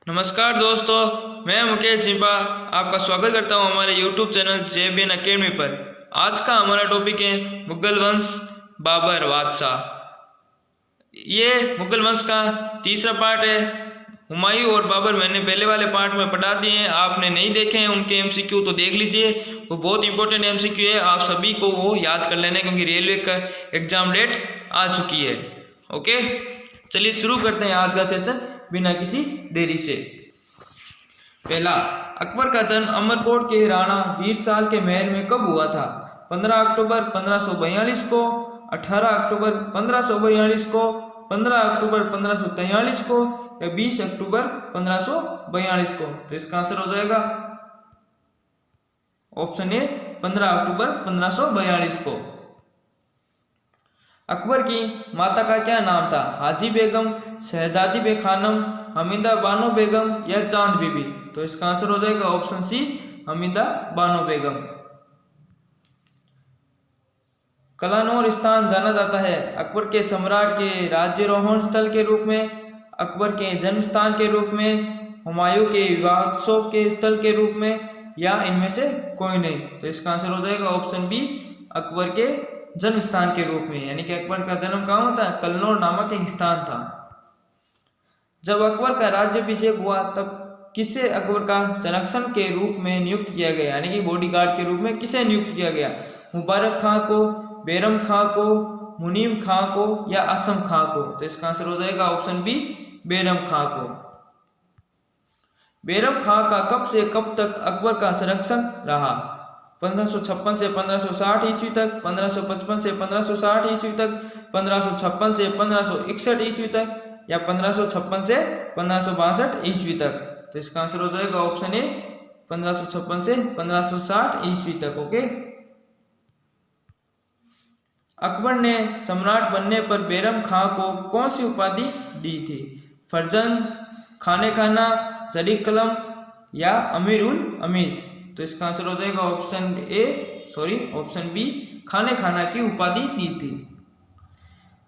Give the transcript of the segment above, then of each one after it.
नमस्कार दोस्तों, मैं मुकेश सिंपा आपका स्वागत करता हूं हमारे YouTube चैनल JBN अकेडमी पर। आज का हमारा टॉपिक है मुगल वंश बाबर बादशाह। ये मुगल वंश का तीसरा पार्ट है। हुमायूं और बाबर मैंने पहले वाले पार्ट में पढ़ा दिए हैं, आपने नहीं देखे हैं उनके MCQ तो देख लीजिए। वो बहुत इंपॉर्टेंट MCQ है, आप सभी को वो याद कर लेना क्योंकि रेलवे का एग्जाम डेट आ चुकी है। ओके, चलिए शुरू करते हैं आज का सेशन बिना किसी देरी से। पहला, अकबर का जन्म अमरकोट के राणा वीरसाल के महल में कब हुआ था? 15 अक्टूबर 1542 को, 18 अक्टूबर 1542 को, 15 अक्टूबर 1543 को या 20 अक्टूबर 1542 को। तो इसका आंसर हो जाएगा ऑप्शन ए 15 अक्टूबर 1542 को। अकबर की माता का क्या नाम था? हाजी बेगम, शहजादी बेखानम, हमीदा बानो बेगम या चांद बीबी। तो इसका आंसर हो जाएगा ऑप्शन सी हमीदा बानो बेगम। कलानौर स्थान जाना जाता है अकबर के सम्राट के राज्यारोहण स्थल के रूप में, अकबर के जन्म स्थान के रूप में, हुमायूं के विवाहोत्सव के स्थल के रूप में या इनमें से कोई नहीं। तो इसका आंसर हो जाएगा ऑप्शन बी अकबर के जन्म स्थान के रूप में, यानी कि अकबर का जन्म कहाँ होता है? कलनौर नामक एक स्थान था। जब अकबर का राज्याभिषेक हुआ तब किसे अकबर का संरक्षण के रूप में नियुक्त किया गया, यानी कि बॉडीगार्ड के रूप में किसे नियुक्त किया गया? मुबारक खां को, बैरम खां को, मुनीम खां को या आसम खां को। तो इसका आंसर हो जाएगा ऑप्शन बी बैरम खां को। बैरम खां का कब से कब तक अकबर का संरक्षण रहा? 1556 से 1560 ईस्वी तक, 1555 से 1560 ईस्वी तक, 1556 से 1561 ईस्वी तक या 1556 से 1562 ईस्वी तक। तो इसका आंसर हो जाएगा ऑप्शन ए 1556 से 1560 ईस्वी तक। ओके, अकबर ने सम्राट बनने पर बैरम खां को कौन सी उपाधि दी थी? फरजंद, खाने खाना, जरी कलम या अमीर उल अमीस। तो इसका आंसर हो जाएगा ऑप्शन बी खाने खाना की उपाधि दी थी।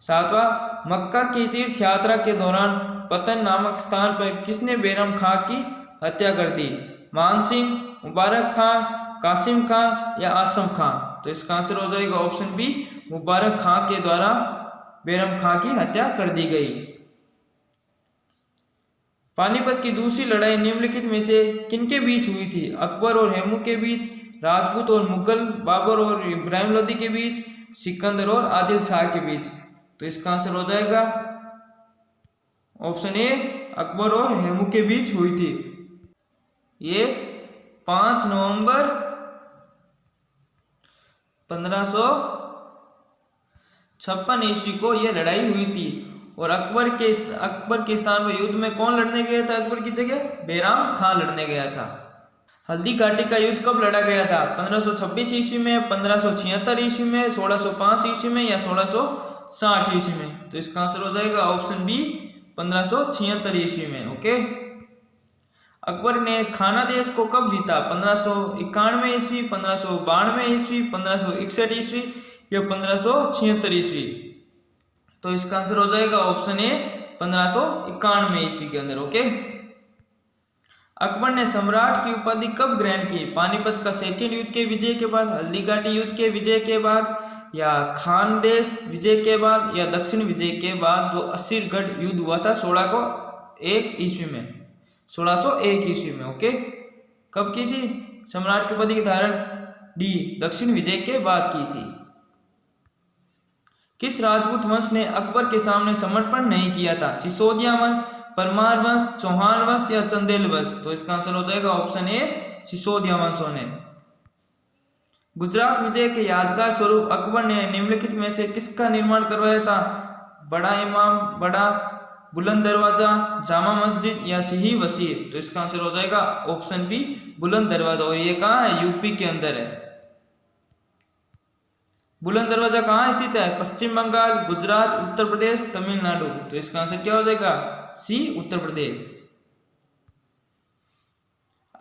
सातवां, मक्का की तीर्थ यात्रा के दौरान पतन नामक स्थान पर किसने बैरम खां की हत्या कर दी? मान सिंह, मुबारक खां, कासिम खां या आसम खां। तो इसका आंसर हो जाएगा ऑप्शन बी मुबारक खां के द्वारा बैरम खां की हत्या कर दी गई। पानीपत की दूसरी लड़ाई निम्नलिखित में से किनके बीच हुई थी? अकबर और हेमू के बीच, राजपूत और मुगल, बाबर और इब्राहिम लोदी के बीच, सिकंदर और आदिल शाह के बीच। तो इसका आंसर हो जाएगा ऑप्शन ए अकबर और हेमू के बीच हुई थी। ये 5 नवंबर 1556 ईस्वी को यह लड़ाई हुई थी। और अकबर के स्थान पर युद्ध में कौन लड़ने गया था? अकबर की जगह बैरम खां लड़ने गया था। हल्दी घाटी का युद्ध कब लड़ा गया था? 1526 ईस्वी में, 1576 ईस्वी में, 1605 ईस्वी में या 1660 ईस्वी में। तो इसका आंसर हो जाएगा ऑप्शन बी 1576 ईस्वी में। ओके, अकबर ने खाना देश को कब जीता? 1591 ईस्वी, 1592 ईस्वी, 1561 ईस्वी या 1576 ईस्वी। तो इसका आंसर हो जाएगा ऑप्शन ए 1591 ईस्वी के अंदर। ओके, अकबर ने सम्राट की उपाधि कब ग्रहण की? पानीपत का सेकेंड युद्ध के विजय के बाद, हल्दी घाटी युद्ध के विजय के बाद या खानदेश विजय के बाद या दक्षिण विजय के बाद, जो असीरगढ़ युद्ध हुआ था 1601 ईस्वी में, 1601 ईस्वी में। ओके, कब की थी सम्राट की उपाधि की धारण? डी दक्षिण विजय के बाद की थी। किस राजपूत वंश ने अकबर के सामने समर्पण नहीं किया था? सिसोदिया वंश, परमार वंश, चौहान वंश या चंदेल वंश। तो इसका आंसर हो जाएगा ऑप्शन ए सिसोदिया वंशों ने। गुजरात विजय के यादगार स्वरूप अकबर ने निम्नलिखित में से किसका निर्माण करवाया था? बड़ा इमाम, बड़ा बुलंद दरवाजा, जामा मस्जिद या सिही वसीर। तो इसका आंसर हो जाएगा ऑप्शन बी बुलंद दरवाजा। और ये कहाँ है? यूपी के अंदर है। बुलंद दरवाजा कहाँ स्थित है? पश्चिम बंगाल, गुजरात, उत्तर प्रदेश, तमिलनाडु। तो इसका आंसर क्या हो जाएगा? सी उत्तर प्रदेश।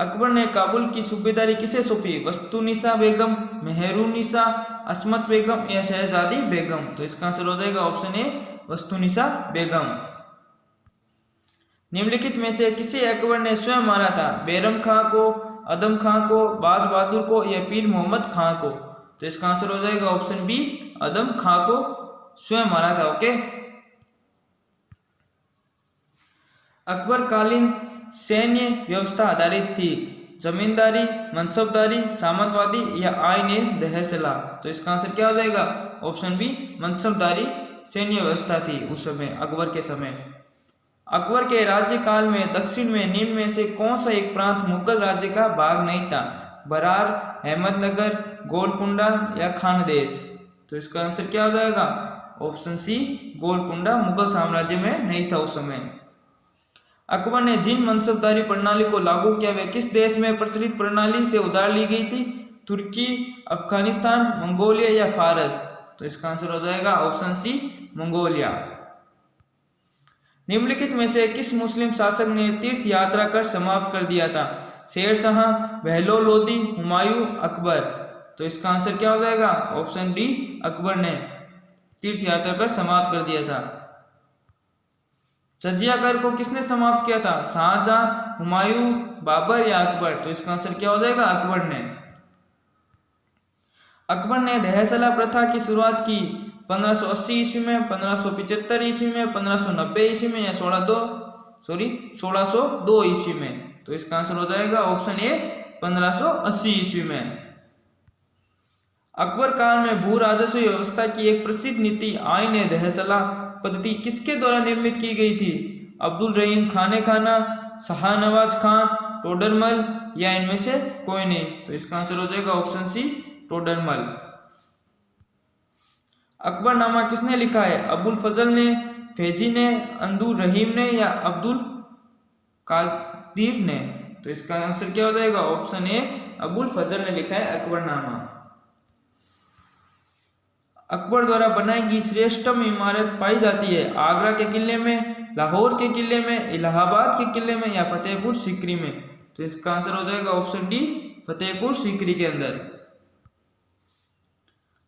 अकबर ने काबुल की सूबेदारी किसे सौंपी? वस्तुनिसा बेगम, मेहरुनिसा, असमत बेगम या शहजादी बेगम। तो इसका आंसर हो जाएगा ऑप्शन ए वस्तुनिसा बेगम। निम्नलिखित में से किसे अकबर ने स्वयं मारा था? बैरम खां को, आदम खां को, बाज बहादुर को या पीर मोहम्मद खां को? तो इसका आंसर हो जाएगा ऑप्शन बी, आदम खां को स्वयं मारा था। ओके। अकबर कालीन सैन्य व्यवस्था आधारित थी? जमींदारी, मनसबदारी, सामंतवादी या आईने दहसला? तो इसका आंसर क्या हो जाएगा? ऑप्शन बी, मनसबदारी सैन्य व्यवस्था थी उस समय, अकबर के समय। अकबर के राज्यकाल में दक्षिण में निम्न में से कौन सा एक प्रांत मुगल राज्य का भाग नहीं था? बरार, अहमदनगर, गोलकुंडा या खानदेश? तो इसका आंसर क्या हो जाएगा? ऑप्शन सी, गोलकुंडा मुगल साम्राज्य में नहीं था उस समय। अकबर ने जिन मनसबदारी प्रणाली को लागू किया वे किस देश में प्रचलित प्रणाली से उधार ली गई थी? तुर्की, अफगानिस्तान, मंगोलिया या फारस? तो इसका आंसर हो जाएगा ऑप्शन सी, मंगोलिया। निम्नलिखित में से किस मुस्लिम शासक ने तीर्थ यात्रा कर समाप्त कर दिया था? शेर शाह, बहलोल लोदी, हुमायूं, अकबर? तो इसका आंसर क्या हो जाएगा? ऑप्शन डी, अकबर ने तीर्थ यात्रा कर समाप्त कर दिया था। जजिया कर को किसने समाप्त किया था? शाहजहां, हुमायूं, बाबर या अकबर? तो इसका आंसर क्या हो जाएगा? अकबर ने। अकबर ने दहसला प्रथा की शुरुआत की 1580 ईस्वी में, 1575 ईस्वी में, 1590 ईस्वी में या 1602 ईस्वी में? तो इसका आंसर हो जाएगा ऑप्शन ए, 1580 ईस्वी में। अकबर काल में भू राजस्व व्यवस्था की एक प्रसिद्ध नीति आईने दहसला पद्धति किसके द्वारा निर्मित की गई थी? अब्दुल रहीम खाने खाना, शाहनवाज खान, टोडरमल या इनमें से कोई नहीं? तो इसका आंसर हो जाएगा ऑप्शन सी, टोडरमल। अकबरनामा किसने लिखा है? अबुल फजल ने, फैजी ने, अंदुर रहीम ने या अब्दुल कादिर ने? तो इसका आंसर क्या हो जाएगा? ऑप्शन ए, अबुल फजल ने लिखा है अकबरनामा। अकबर द्वारा बनाई गई श्रेष्ठतम इमारत पाई जाती है? आगरा के किले में, लाहौर के किले में, इलाहाबाद के किले में या फतेहपुर सीकरी में? तो इसका आंसर हो जाएगा ऑप्शन डी, फतेहपुर सीकरी के अंदर।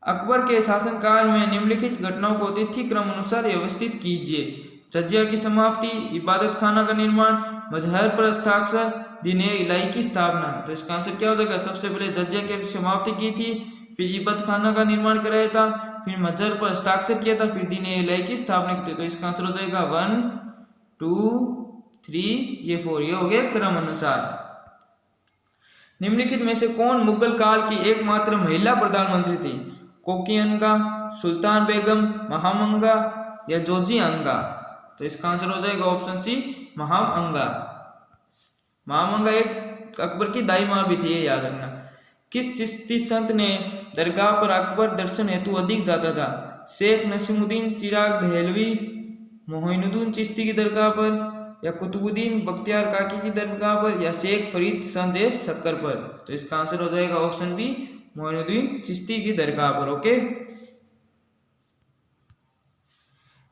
अकबर के शासनकाल में निम्नलिखित घटनाओं को तिथि क्रम अनुसार व्यवस्थित कीजिए। जजिया की समाप्ति, इबादत खाना का निर्माण, मजहर पर हस्ताक्षर, दीन इलाही की स्थापना? तो इसका आंसर क्या हो जाएगा? सबसे पहले जजिया की समाप्ति की थी, फिर इबादत खाना का निर्माण कराया था, फिर मजहर पर हस्ताक्षर किया था, फिर दीन इलाही की स्थापना की थी। तो इसका आंसर हो जाएगा 1, 2, 3, ये 4, ये हो गया क्रम अनुसार। निम्नलिखित में से कौन मुगल काल की एकमात्र महिला प्रधानमंत्री थी? कोकीअंगा, सुल्तान बेगम, महामंगा या जोजी अंगा? तो इसका आंसर हो जाएगा ऑप्शन सी, महामंगा। महामंगा एक अकबर की दाई मां भी थी, ये याद रखना। किस चिश्ती संत ने दरगाह पर अकबर दर्शन हेतु अधिक जाता था? शेख नसीमुद्दीन चिराग दहलवी, मोइनुद्दीन चिश्ती की दरगाह पर या कुतुबुद्दीन बख्तियार काकी की दरगाह पर या शेख फरीद संजय शक्कर पर? तो इसका आंसर हो जाएगा ऑप्शन बी, मोइनुद्दीन चिश्ती की दरगाह पर। ओके।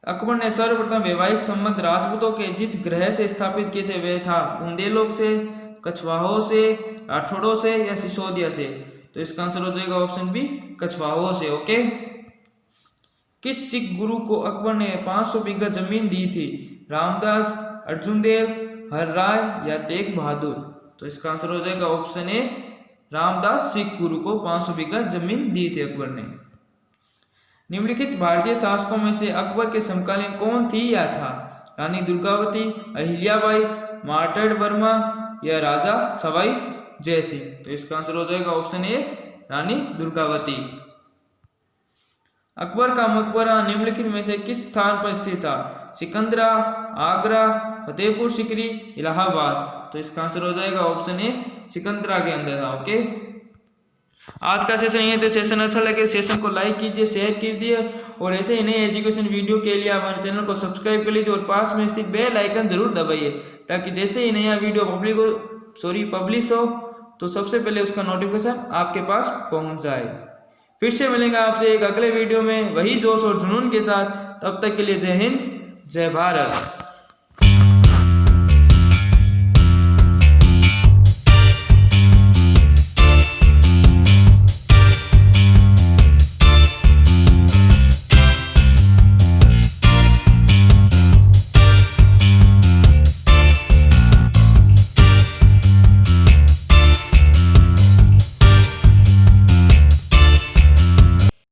अकबर ने सर्वप्रथम वैवाहिक संबंध राजपूतों के जिस ग्रह से स्थापित किए थे वे था बुंदेलोक से, कछवाहों से, राठौड़ों से या सिसोदिया से? तो इसका आंसर हो जाएगा ऑप्शन बी, कछवाहों से। ओके। किस सिख गुरु को अकबर ने 500 बीघा जमीन दी थी? रामदास, अर्जुन देव, हर राय या तेग बहादुर? तो इसका आंसर हो जाएगा ऑप्शन ए, रामदास सिख गुरु को 500 बीघा जमीन दी थी अकबर ने। निम्नलिखित भारतीय शासकों में से अकबर के समकालीन कौन थी या था? रानी दुर्गावती, अहिल्याबाई, मार्तंड वर्मा या राजा सवाई जय सिंह? तो इसका आंसर हो जाएगा ऑप्शन ए, रानी दुर्गावती। अकबर का मकबरा निम्नलिखित में से किस स्थान पर स्थित था? सिकंदरा, आगरा, फतेहपुर सीकरी, इलाहाबाद? तो इसका आंसर हो जाएगा ऑप्शन ए, सिकंदरा के अंदर था। ओके। आज का सेशन ये थे। सेशन अच्छा लगे सेशन को लाइक कीजिए, शेयर कीजिए और ऐसे ही नए एजुकेशन वीडियो के लिए हमारे चैनल को सब्सक्राइब कर लीजिए और पास में स्थित बेल आइकन जरूर दबाइए ताकि जैसे ही नया वीडियो पब्लिश हो तो सबसे पहले उसका नोटिफिकेशन आपके पास पहुंच जाए। फिर से मिलेंगे आपसे एक अगले वीडियो में वही जोश और जुनून के साथ। तब तक के लिए जय हिंद, जय भारत।